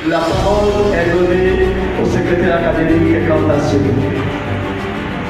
La parole est donnée au secrétaire académique Carl Nassio.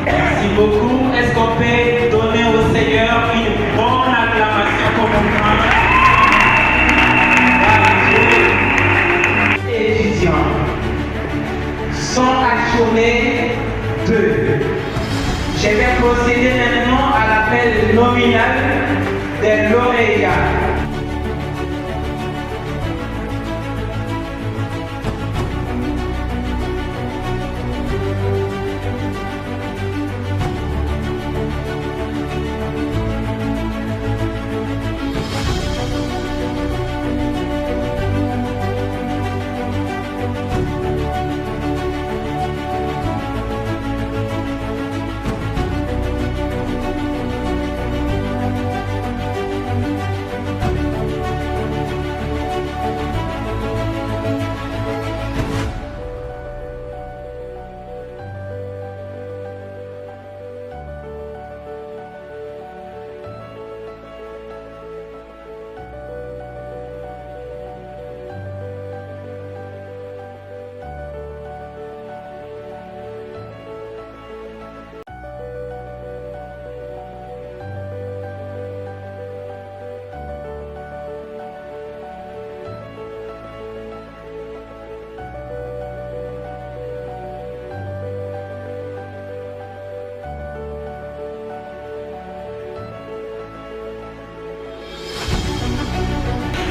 Merci beaucoup. Est-ce qu'on peut donner au Seigneur une bonne acclamation pour mon grand étudiants sont achevés 2. Je vais procéder maintenant à l'appel nominal des lauréats.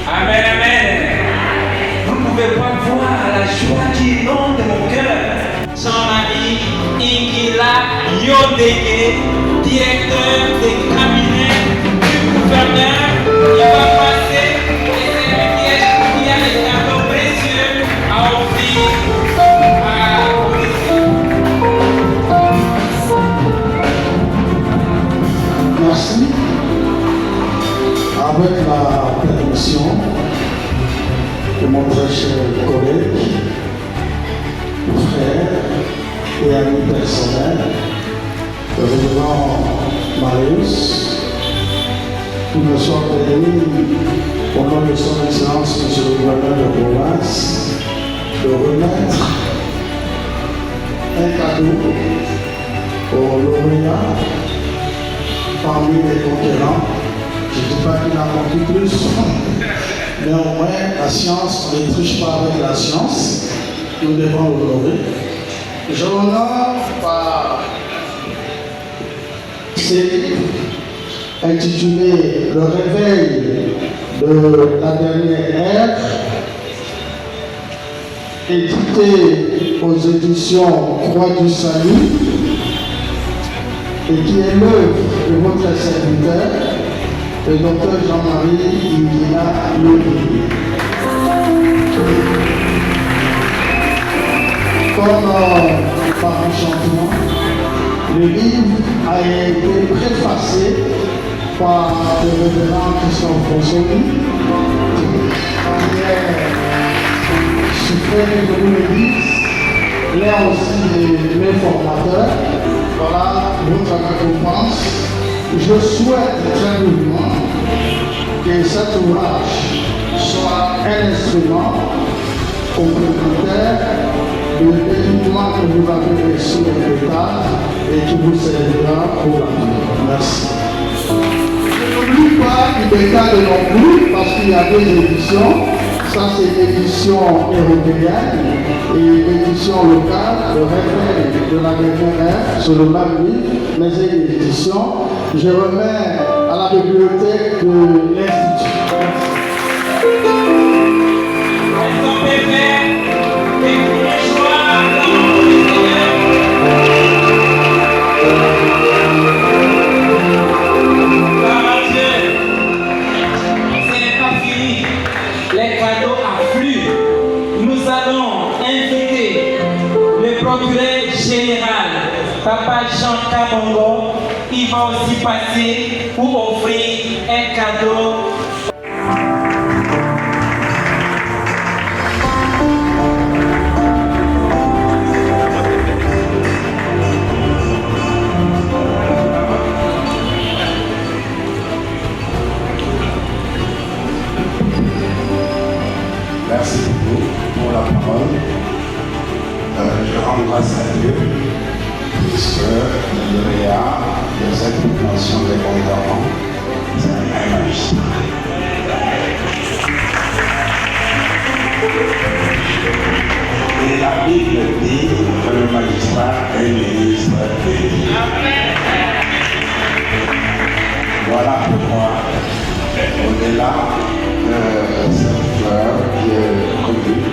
Amen, amen. Vous ne pouvez pas voir la joie qui inonde mon cœur. Jean-Marie Ingila Yodege, directeur des cabinets du gouverneur, il va passer et c'est lui qui a les cadeaux précieux à offrir à la police. Merci. Avec la permission de mon très cher collègue, frère et ami personnel, le révérend Marius, nous nous sommes réunis au nom de son Excellence, M. le gouverneur de province, de remettre un cadeau aux lauréats parmi les conquérants. Je ne dis pas qu'il a compris plus, mais au moins la science, on ne triche pas avec la science, nous devons l'honorer. Je l'honore par ces livres intitulés Le réveil de la dernière ère, édité aux éditions Croix du Salut, et qui est l'œuvre de votre serviteur, le docteur Jean-Marie Ingila Yodege. Comme par enchantement, le livre a été préfacé par le révérend Christophe Bonsoni, qui est suffragé de l'Église, il est aussi mes formateurs. Voilà votre récompense. Je souhaite très vivement que cet ouvrage soit un instrument complémentaire de l'équipement que vous avez reçu de l'État et qui vous servira pour l'avenir. Merci. Je n'oublie pas l'État de non-plus parce qu'il y a 2 éditions. Ça, c'est l'édition européenne et l'édition locale, le réveil de la dernière, sur le même livre, mais c'est une édition. Je remets à la bibliothèque de l'Institut. Général, Papa Jean Kabongo, il va aussi passer pour offrir un cadeau. Merci beaucoup pour la parole, je rends grâce à Dieu, puisque le lauréat de cette dimension des bons enfants, c'est un magistrat. Et la Bible dit que le magistrat est ministre de Dieu. Voilà pourquoi, au-delà de cette fleur qui est connue,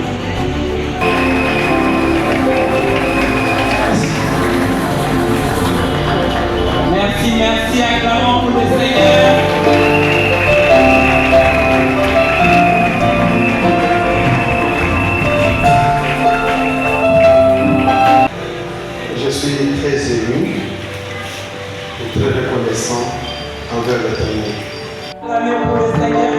merci, acclamons pour le Seigneur. je suis très ému et très reconnaissant envers l'Éternel. Acclamons pour le Seigneur.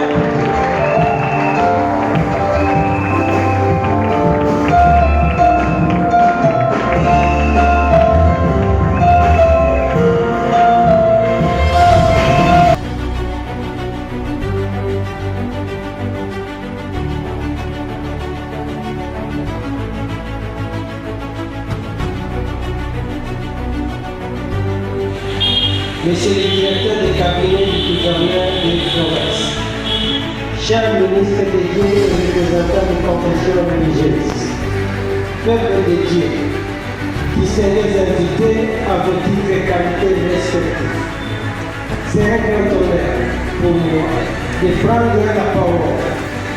Monsieur le directeur de cabinet du gouverneur de Florence, cher ministre de Dieu et représentant des confessions religieuses, peuple de Dieu, distingués invités à vos titres et qualités respectifs, c'est un grand honneur pour moi de prendre la parole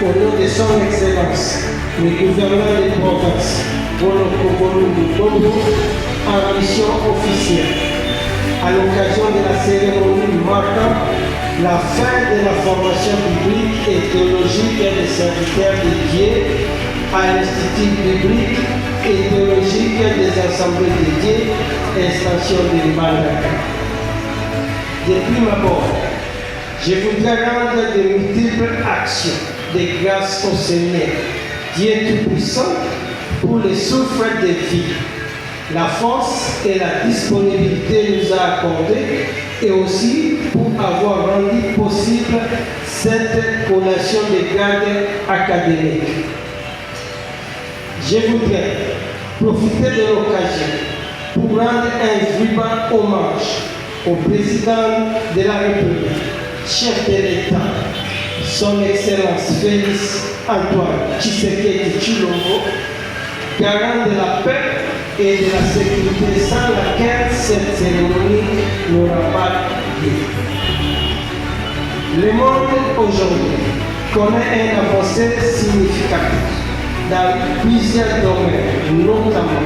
au nom de son Excellence, le gouverneur de province, Bono en mission officielle, à l'occasion de la cérémonie marquant la fin de la formation biblique et théologique des serviteurs de Dieu à l'Institut biblique et théologique des assemblées de Dieu, extension de Malaka. Depuis ma mort, je voudrais rendre de multiples actions de grâce au Seigneur, Dieu Tout-Puissant, pour les souffles de vie, la force et la disponibilité nous a accordé et aussi pour avoir rendu possible cette collation de garde académique. Je voudrais profiter de l'occasion pour rendre un vibrant hommage au président de la République, chef de l'État, son Excellence Félix Antoine Tshisekedi Tshilombo, garant de la paix et de la sécurité sans laquelle cette cérémonie n'aura pas lieu. Le monde aujourd'hui connaît un avancée significative dans plusieurs domaines, notamment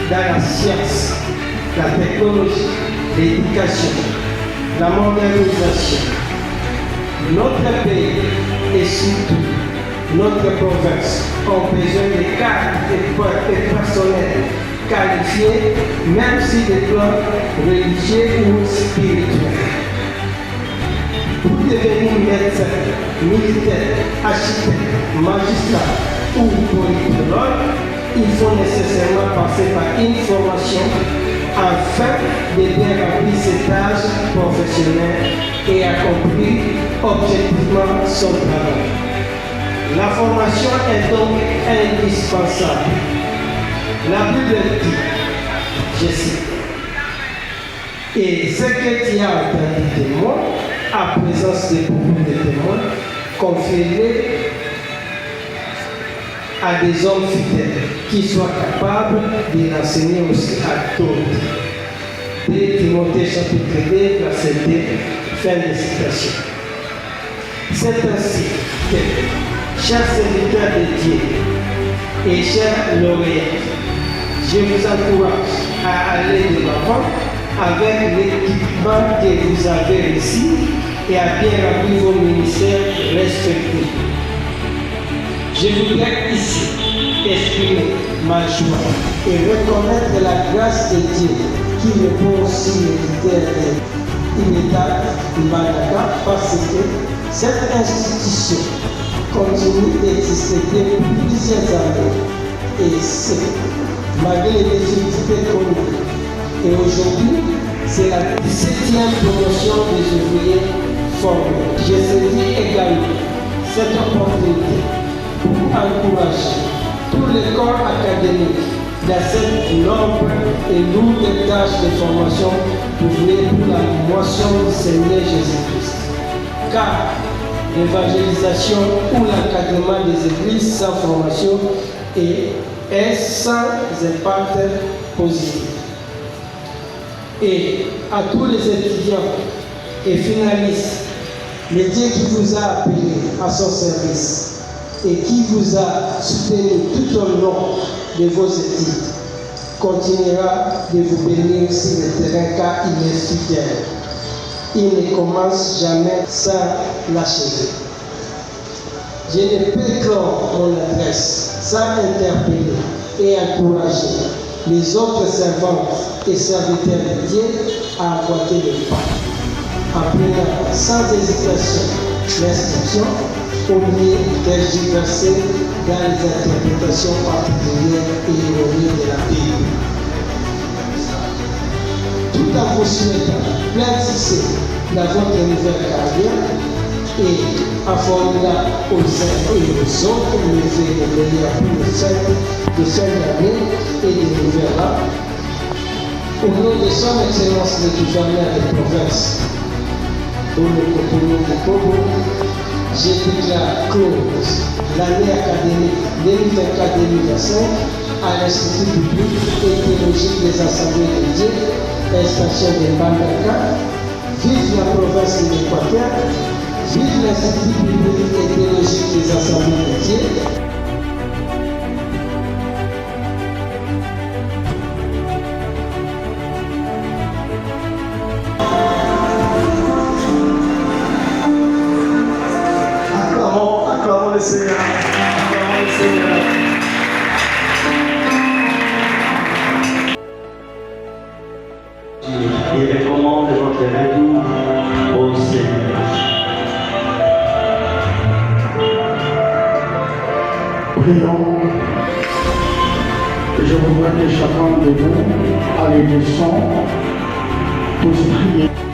dans la science, la technologie, l'éducation, la modernisation. Notre pays et surtout notre province ont besoin de cadres et personnels qualifiés, même si des plans religieux ou spirituels. Pour devenir médecin, militaire, architecte, magistrat ou politologue, il faut nécessairement passer par une formation afin de bien remplir ses tâches professionnelles et accomplir objectivement son travail. La formation est donc indispensable. La Bible dit, je cite, et ce que tu as entendu de moi, à présence de beaucoup de témoins, confie-le à des hommes fidèles qui soient capables de l'enseigner aussi à d'autres. 2 Timothée chapitre 2, verset 2, fin de citation. C'est ainsi que, chers serviteurs de Dieu et chers lauréats, je vous encourage à aller de l'avant avec l'équipement que vous avez reçu et à bien remplir vos ministères respectifs. Je voudrais ici exprimer ma joie et reconnaître la grâce de Dieu qui repose sur l'éditeur immédiat de Malaka parce que cette institution continue d'exister depuis plusieurs années et c'est malgré les difficultés connues. Et aujourd'hui, c'est la 17e promotion des ouvriers formés. Je saisis également cette opportunité pour encourager tous tous les corps académiques dans cette noble et lourde tâche de formation pour venir pour la moisson du Seigneur Jésus-Christ. Car l'évangélisation ou l'encadrement des églises sans formation est sans impact positif. Et à tous les étudiants et finalistes, le Dieu qui vous a appelé à son service et qui vous a soutenu tout au long de vos études continuera de vous bénir sur le terrain car il est fidèle. Il ne commence jamais sans l'achever. Je ne peux clore mon adresse sans interpeller et encourager les autres servantes et serviteurs de Dieu à emboîter le pas, apprenant sans hésitation l'instruction au lieu tergiverser dans les interprétations particulières et erronées de la Bible. Tout en vous souhaitant plein succès dans votre nouvelle carrière et en formulant aux uns et aux autres le fait de venir pour le fête de fin d'année et de nouvel an, au nom de son Excellence le gouverneur de province, dont le compagnon de Congo, je déclare close l'année académique 2024-2025 à l'Institut public et théologique des Assemblées de Dieu, extension de Bandaka. Vive la province de l'Équateur, vive l'Institut public et théologique des Assemblées de Dieu. Acclamons le Seigneur. Acclamons le Seigneur. Il recommande votre retour au Seigneur. Prions. Je voudrais que chacun de vous, à l'élection, tous prier.